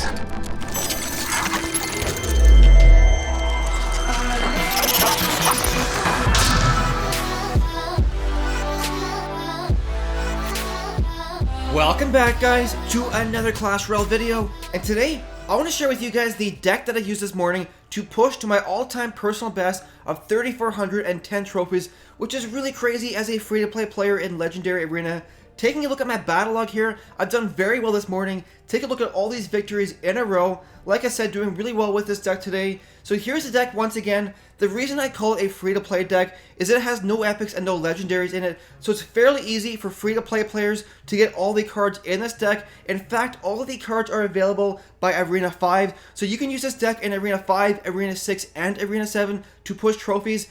EPICS. Welcome back, guys, to another Clash Royale video, and today I want to share with you guys the deck that I used this morning to push to my all-time personal best of 3,410 trophies, which is really crazy as a free-to-play player in Legendary Arena. Taking a look at my battle log here, I've done very well this morning. Take a look at all these victories in a row. Like I said, doing really well with this deck today. So here's the deck once again. The reason I call it a free-to-play deck is that it has no epics and no legendaries in it. So it's fairly easy for free-to-play players to get all the cards in this deck. In fact, all of the cards are available by Arena 5. So you can use this deck in Arena 5, Arena 6, and Arena 7 to push trophies.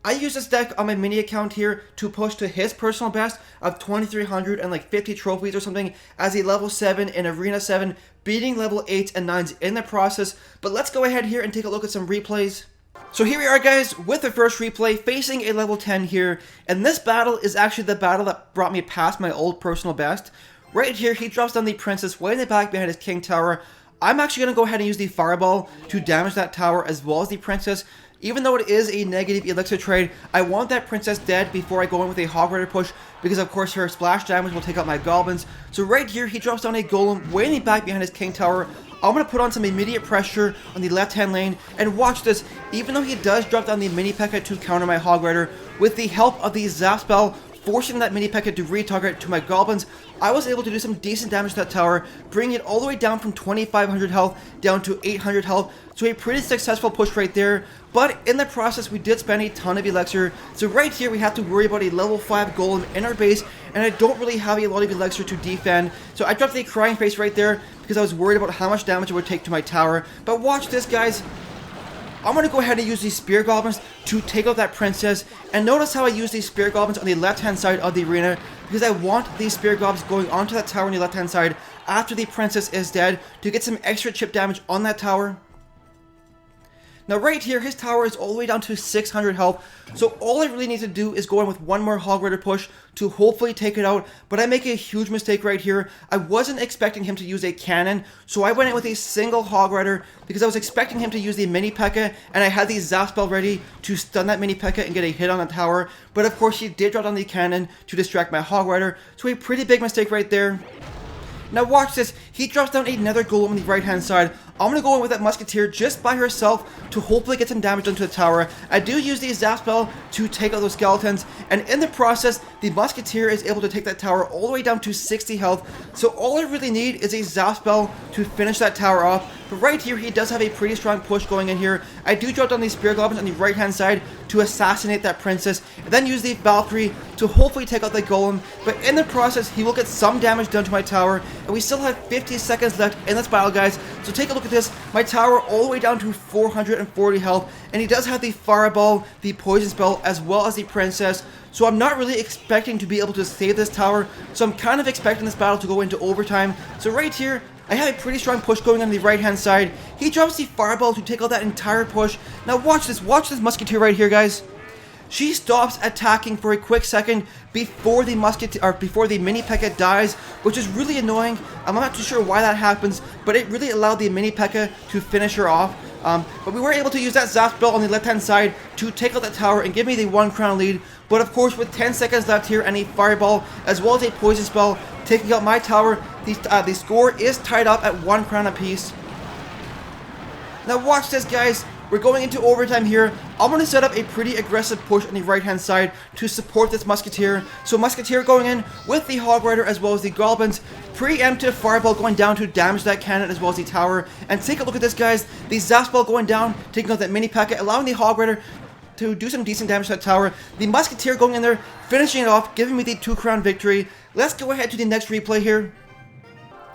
I use this deck on my mini account here to push to his personal best of 2,350 trophies or something as a level 7 in Arena 7, beating level 8s and 9s in the process. But let's go ahead here and take a look at some replays. So here we are, guys, with the first replay, facing a level 10 here. And this battle is actually the battle that brought me past my old personal best. Right here, he drops down the princess way in the back behind his king tower. I'm actually going to go ahead and use the fireball to damage that tower as well as the princess. Even though it is a negative elixir trade, I want that princess dead before I go in with a hog rider push, because of course her splash damage will take out my goblins. So right here, he drops down a golem way in the back behind his king tower. I'm going to put on some immediate pressure on the left-hand lane, and watch this. Even though he does drop down the mini P.E.K.K.A to counter my hog rider, with the help of the zap spell, forcing that mini P.E.K.K.A to retarget to my goblins, I was able to do some decent damage to that tower, bringing it all the way down from 2,500 health down to 800 health. So a pretty successful push right there. But in the process, we did spend a ton of elixir. So right here, we have to worry about a level 5 golem in our base, and I don't really have a lot of elixir to defend. So I dropped the crying face right there because I was worried about how much damage it would take to my tower. But watch this, guys. I'm going to go ahead and use these spear goblins to take out that princess. And notice how I use these spear goblins on the left-hand side of the arena, because I want these spear goblins going onto that tower on the left-hand side after the princess is dead to get some extra chip damage on that tower. Now right here, his tower is all the way down to 600 health, so all I really need to do is go in with one more hog rider push to hopefully take it out. But I make a huge mistake right here. I wasn't expecting him to use a cannon, so I went in with a single hog rider because I was expecting him to use the mini P.E.K.K.A, and I had the zap spell ready to stun that mini P.E.K.K.A and get a hit on the tower. But of course, he did drop down the cannon to distract my hog rider, so a pretty big mistake right there. Now watch this, he drops down another golem on the right hand side. I'm going to go in with that musketeer just by herself to hopefully get some damage onto the tower. I do use the zap spell to take out those skeletons, and in the process, the musketeer is able to take that tower all the way down to 60 health. So all I really need is a zap spell to finish that tower off. But right here, he does have a pretty strong push going in here. I do drop down these spear goblins on the right hand side to assassinate that princess, and then use the Valkyrie to hopefully take out the golem. But in the process, he will get some damage done to my tower, and we still have 50 seconds left in this battle, guys. So take a look at this. My tower all the way down to 440 health, and he does have the fireball, the poison spell, as well as the princess. So I'm not really expecting to be able to save this tower, so I'm kind of expecting this battle to go into overtime. So right here, I have a pretty strong push going on the right hand side. He drops the fireball to take out that entire push. Now watch this musketeer right here, guys. She stops attacking for a quick second before the mini P.E.K.K.A dies, which is really annoying. I'm not too sure why that happens, but it really allowed the mini P.E.K.K.A to finish her off. But we were able to use that zap spell on the left hand side to take out that tower and give me the 1 crown lead. But of course, with 10 seconds left here and a fireball as well as a poison spell taking out my tower, the score is tied up at 1 crown apiece. Now watch this, guys. We're going into overtime here. I'm going to set up a pretty aggressive push on the right hand side to support this musketeer. So musketeer going in with the hog rider as well as the goblins. Preemptive fireball going down to damage that cannon as well as the tower. And take a look at this, guys. The zap spell going down, taking out that mini P.E.K.K.A, allowing the hog rider to do some decent damage to that tower. The musketeer going in there, finishing it off, giving me the 2 crown victory. Let's go ahead to the next replay here.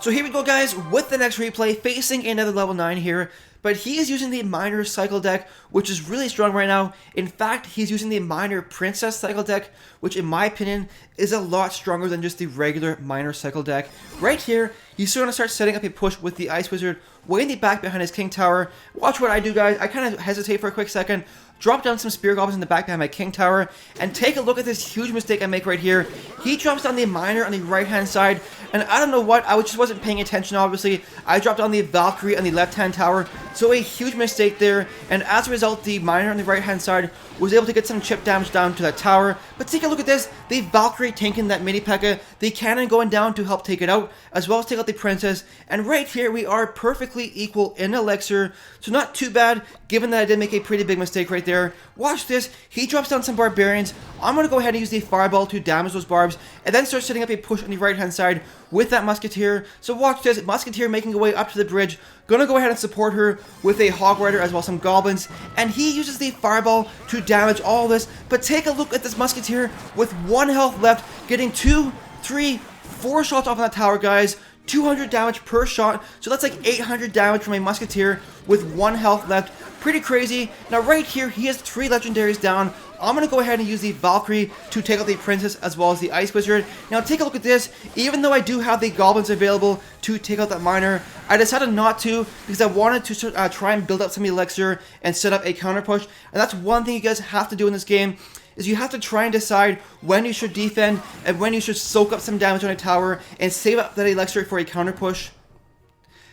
So here we go, guys, with the next replay, facing another level 9 here. But he is using the minor cycle deck, which is really strong right now. In fact, he's using the minor princess cycle deck, which in my opinion is a lot stronger than just the regular minor cycle deck. Right here, he's going to start setting up a push with the ice wizard way in the back behind his king tower. Watch what I do, guys. I kind of hesitate for a quick second. drop down some spear goblins in the back behind my king tower, and take a look at this huge mistake I make right here. He drops down the miner on the right hand side, and I don't know what, I just wasn't paying attention obviously. I dropped down the Valkyrie on the left hand tower, so a huge mistake there, and as a result the miner on the right hand side was able to get some chip damage down to that tower. But take a look at this, the Valkyrie tanking that mini P.E.K.K.A, the cannon going down to help take it out, as well as take out the princess, and right here we are perfectly equal in elixir, so not too bad given that I did make a pretty big mistake right there. Watch this, he drops down some barbarians. I'm going to go ahead and use the fireball to damage those barbs, and then start setting up a push on the right hand side with that musketeer. So watch this, musketeer making her way up to the bridge, gonna go ahead and support her with a hog rider as well as some goblins, and he uses the fireball to damage all this. But take a look at this musketeer with 1 health left, getting 2, 3, 4 shots off on that tower, guys. 200 damage per shot, so that's like 800 damage from a musketeer with 1 health left. Pretty crazy. Now right here, he has 3 legendaries down. I'm going to go ahead and use the Valkyrie to take out the princess as well as the ice wizard. Now take a look at this. Even though I do have the goblins available to take out that miner, I decided not to because I wanted to try and build up some elixir and set up a counter push. And that's one thing you guys have to do in this game, is you have to try and decide when you should defend and when you should soak up some damage on a tower and save up that elixir for a counter push.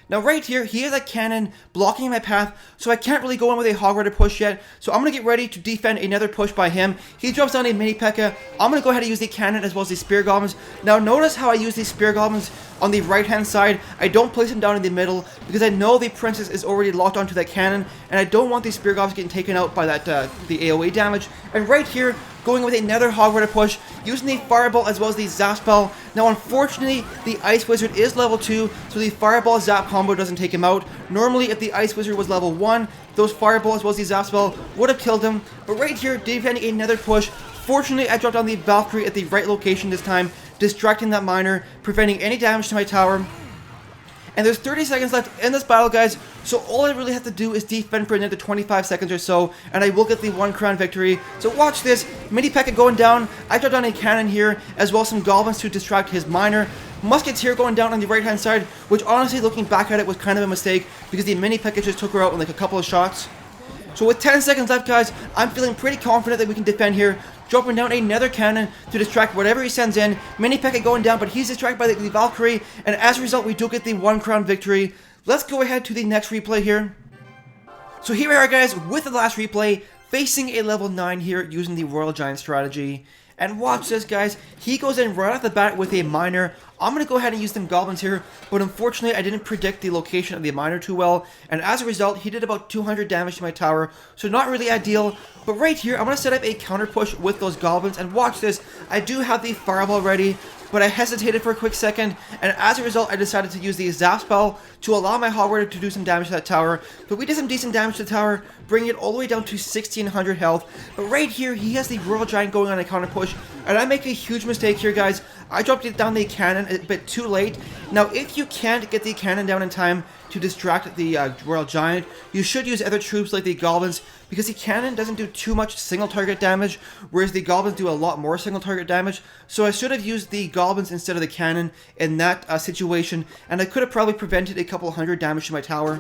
Now right here, he has a cannon blocking my path, so I can't really go in with a hog rider push yet. So I'm going to get ready to defend another push by him. He drops down a mini P.E.K.K.A. I'm going to go ahead and use the cannon as well as the spear goblins. Now notice how I use these spear goblins on the right hand side. I don't place them down in the middle because I know the princess is already locked onto that cannon, and I don't want these spear goblins getting taken out by that the AoE damage. And right here, going with another hog rider push, using the fireball as well as the zap spell. Now unfortunately, the ice wizard is level 2, so the fireball zap combo doesn't take him out. Normally if the ice wizard was level 1, those fireball as well as the zap spell would have killed him. But right here, defending another push. Fortunately, I dropped down the Valkyrie at the right location this time, distracting that miner, preventing any damage to my tower. And there's 30 seconds left in this battle, guys, so all I really have to do is defend for another 25 seconds or so, and I will get the 1 crown victory. So watch this, mini P.E.K.K.A going down. I dropped down a cannon here, as well as some goblins to distract his miner. Musketeer going down on the right hand side, which honestly, looking back at it, was kind of a mistake, because the mini P.E.K.K.A just took her out in like a couple of shots. So with 10 seconds left, guys, I'm feeling pretty confident that we can defend here. Dropping down another cannon to distract whatever he sends in. Mini P.E.K.K.A going down, but he's distracted by the Valkyrie, and as a result, we do get the 1 crown victory. Let's go ahead to the next replay here. So here we are, guys, with the last replay, facing a level 9 here using the Royal Giant strategy. And watch this, guys. He goes in right off the bat with a miner. I'm going to go ahead and use some goblins here, but unfortunately I didn't predict the location of the miner too well, and as a result he did about 200 damage to my tower, so not really ideal. But right here I'm going to set up a counter push with those goblins, and watch this, I do have the fireball ready, but I hesitated for a quick second, and as a result I decided to use the zap spell to allow my hog rider to do some damage to that tower. But we did some decent damage to the tower, bringing it all the way down to 1600 health. But right here he has the Royal Giant going on a counter push, and I make a huge mistake here, guys. I dropped it down the cannon a bit too late. Now if you can't get the cannon down in time to distract the Royal Giant, you should use other troops like the goblins, because the cannon doesn't do too much single target damage, whereas the goblins do a lot more single target damage. So I should have used the goblins instead of the cannon in that situation, and I could have probably prevented a couple hundred damage to my tower.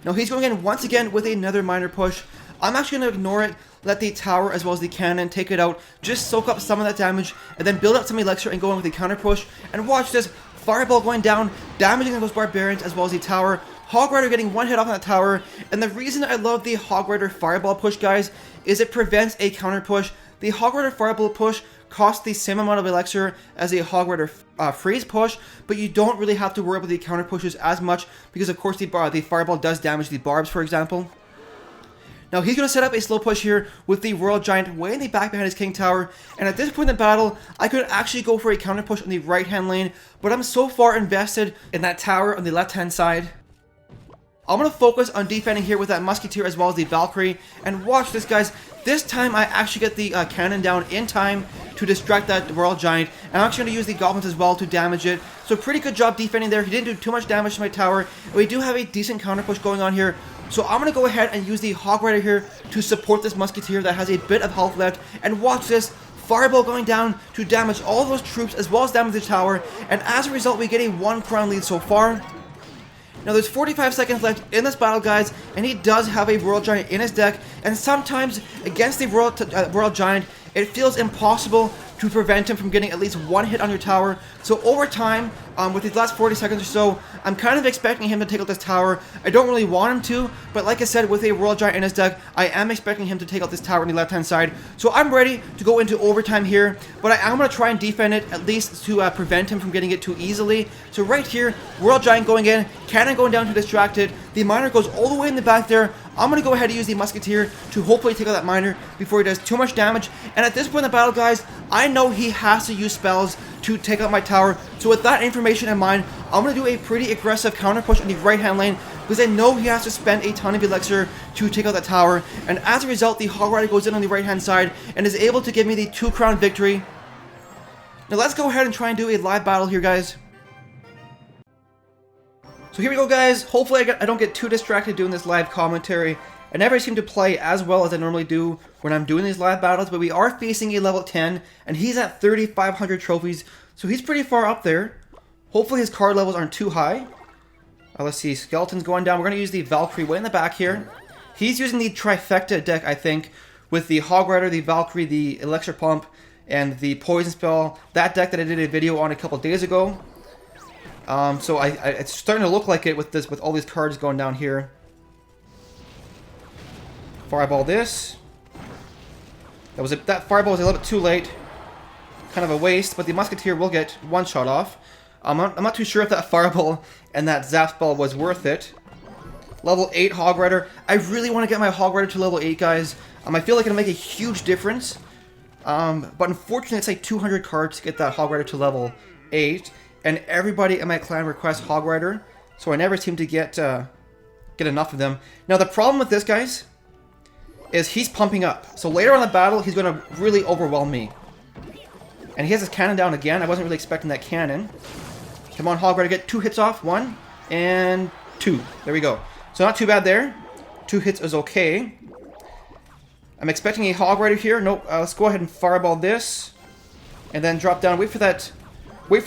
Now he's going in once again with another miner push. I'm actually going to ignore it, let the tower as well as the cannon take it out, just soak up some of that damage, and then build up some elixir and go in with the counter push. And watch this, fireball going down, damaging those barbarians as well as the tower. Hog Rider getting 1 hit off on that tower, and the reason I love the Hog Rider fireball push, guys, is it prevents a counter push. The Hog Rider fireball push costs the same amount of elixir as a Hog Rider freeze push, but you don't really have to worry about the counter pushes as much, because of course the fireball does damage the barbs, for example. Now he's going to set up a slow push here with the Royal Giant way in the back behind his King Tower, and at this point in the battle, I could actually go for a counter push on the right hand lane, but I'm so far invested in that tower on the left hand side. I'm going to focus on defending here with that Musketeer as well as the Valkyrie, and watch this, guys. This time I actually get the cannon down in time to distract that Royal Giant, and I'm actually going to use the Goblins as well to damage it. So pretty good job defending there. He didn't do too much damage to my tower, and we do have a decent counter push going on here. So I'm going to go ahead and use the Hog Rider here to support this Musketeer that has a bit of health left, and watch this. Fireball going down to damage all those troops as well as damage the tower, and as a result we get a 1 crown lead so far. Now there's 45 seconds left in this battle, guys, and he does have a Royal Giant in his deck, and sometimes against the Royal Giant, it feels impossible to prevent him from getting at least one hit on your tower. So over time, with these last 40 seconds or so, I'm kind of expecting him to take out this tower. I don't really want him to, but like I said, with a Royal Giant in his deck, I am expecting him to take out this tower on the left-hand side. So I'm ready to go into overtime here, but I am going to try and defend it, at least to prevent him from getting it too easily. So right here, Royal Giant going in, cannon going down to distract it. The miner goes all the way in the back there. I'm going to go ahead and use the musketeer to hopefully take out that miner before he does too much damage. And at this point in the battle, guys, I know he has to use spells to take out my tower. So with that information in mind, I'm going to do a pretty aggressive counter push in the right-hand lane because I know he has to spend a ton of elixir to take out that tower. And as a result, the Hog Rider goes in on the right-hand side and is able to give me the 2-crown victory. Now let's go ahead and try and do a live battle here, guys. So here we go, guys. Hopefully I don't get too distracted doing this live commentary. I never seem to play as well as I normally do when I'm doing these live battles, but we are facing a level 10, and he's at 3,500 trophies, so he's pretty far up there. Hopefully his card levels aren't too high. Let's see, Skeleton's going down. We're going to use the Valkyrie way in the back here. He's using the Trifecta deck, I think, with the Hog Rider, the Valkyrie, the Elixir Pump, and the Poison Spell. That deck that I did a video on a couple days ago. So it's starting to look like it with all these cards going down here. Fireball this. That fireball was a little bit too late. Kind of a waste, but the musketeer will get one shot off. I'm not too sure if that fireball and that zap spell was worth it. Level 8 Hog Rider. I really want to get my Hog Rider to level 8, guys. I feel like it'll make a huge difference. But unfortunately, it's like 200 cards to get that Hog Rider to level 8. And everybody in my clan requests Hog Rider, so I never seem to get enough of them. Now the problem with this, guys, is he's pumping up. So later on in the battle, he's going to really overwhelm me. And he has his cannon down again. I wasn't really expecting that cannon. Come on, Hog Rider, get 2 hits off. 1 and 2. There we go. So not too bad there. 2 hits is okay. I'm expecting a Hog Rider here. Nope. Let's go ahead and fireball this, and then drop down. Wait for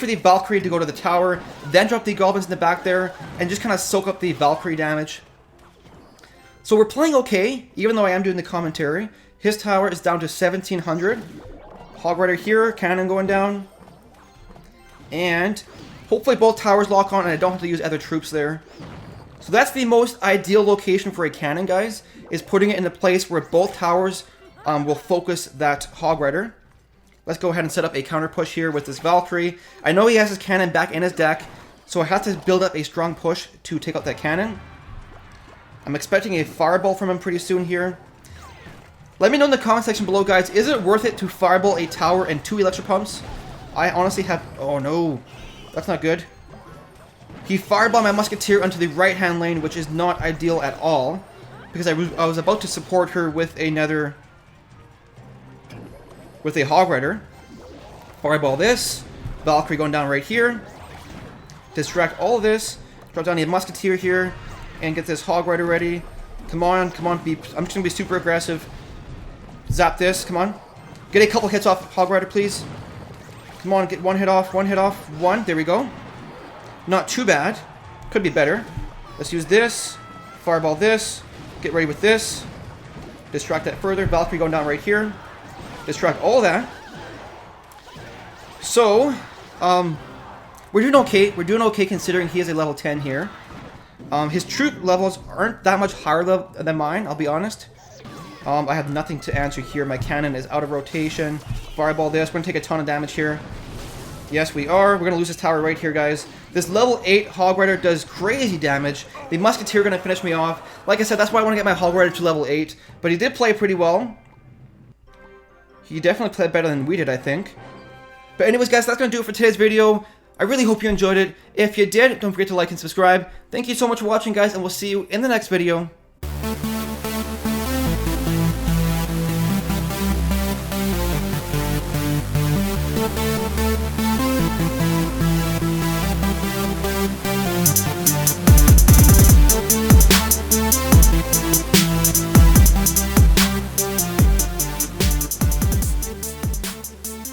the Valkyrie to go to the tower, then drop the Goblins in the back there, and just kind of soak up the Valkyrie damage. So we're playing okay, even though I am doing the commentary. His tower is down to 1,700. Hog Rider here, cannon going down. And hopefully both towers lock on and I don't have to use other troops there. So that's the most ideal location for a cannon, guys, is putting it in a place where both towers will focus that Hog Rider. Let's go ahead and set up a counter push here with this Valkyrie. I know he has his cannon back in his deck, so I have to build up a strong push to take out that cannon. I'm expecting a fireball from him pretty soon here. Let me know in the comment section below, guys, is it worth it to fireball a tower and 2 Elixir Pumps? I honestly have... Oh no, that's not good. He fireballed my musketeer onto the right-hand lane, which is not ideal at all, because I was about to support her with another... with a Hog Rider. Fireball this. Valkyrie going down right here. Distract all of this. Drop down the musketeer here. And get this Hog Rider ready. Come on, come on. I'm just going to be super aggressive. Zap this. Come on. Get a couple hits off Hog Rider, please. Come on, get 1 hit off. 1 hit off. 1. There we go. Not too bad. Could be better. Let's use this. Fireball this. Get ready with this. Distract that further. Valkyrie going down right here. Distract all that. So, we're doing okay. We're doing okay considering he is a level 10 here. His troop levels aren't that much higher than mine, I'll be honest. I have nothing to answer here. My cannon is out of rotation. Fireball this. We're going to take a ton of damage here. Yes, we are. We're going to lose this tower right here, guys. This level 8 Hog Rider does crazy damage. The musketeer going to finish me off. Like I said, that's why I want to get my Hog Rider to level 8. But he did play pretty well. He definitely played better than we did, I think. But anyways, guys, that's going to do it for today's video. I really hope you enjoyed it. If you did, don't forget to like and subscribe. Thank you so much for watching, guys, and we'll see you in the next video.